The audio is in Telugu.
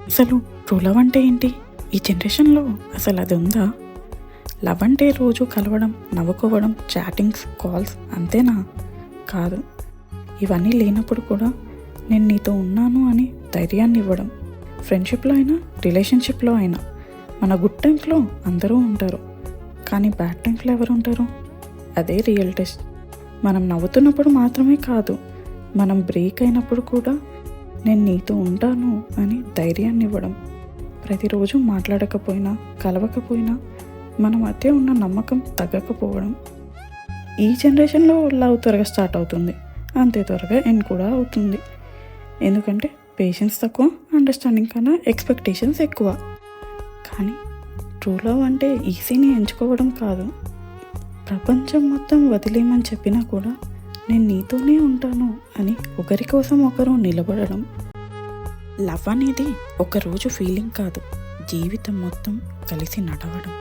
అసలు ట్రూ లవ్ అంటే ఏంటి? ఈ జనరేషన్లో అసలు అది ఉందా? లవ్ అంటే రోజు కలవడం, నవ్వుకోవడం, చాటింగ్స్, కాల్స్ అంతేనా? కాదు. ఇవన్నీ లేనప్పుడు కూడా నేను నీతో ఉన్నాను అని ధైర్యాన్ని ఇవ్వడం. ఫ్రెండ్షిప్లో అయినా, రిలేషన్షిప్లో అయినా మన గుడ్ టైమ్స్లో అందరూ ఉంటారు, కానీ బ్యాడ్ టైమ్స్లో ఎవరు ఉంటారు? అదే రియల్ టెస్ట్. మనం నవ్వుతున్నప్పుడు మాత్రమే కాదు, మనం బ్రేక్ అయినప్పుడు కూడా నేను నీతో ఉంటాను అని ధైర్యాన్ని ఇవ్వడం. ప్రతిరోజు మాట్లాడకపోయినా, కలవకపోయినా మన మధ్య ఉన్న నమ్మకం తగ్గకపోవడం. ఈ జనరేషన్లో లవ్ త్వరగా స్టార్ట్ అవుతుంది, అంతే త్వరగా ఎండ్ కూడా అవుతుంది. ఎందుకంటే పేషెన్స్ తక్కువ, అండర్స్టాండింగ్ కన్నా ఎక్స్పెక్టేషన్స్ ఎక్కువ. కానీ ట్రూ లవ్ అంటే ఈజీని ఎంచుకోవడం కాదు. ప్రపంచం మొత్తం వదిలేయమని చెప్పినా కూడా నేను నీతోనే ఉంటాను అని ఒకరి కోసం ఒకరు నిలబడడం. లవ్ అనేది ఒకరోజు ఫీలింగ్ కాదు, జీవితం మొత్తం కలిసి నడవడం.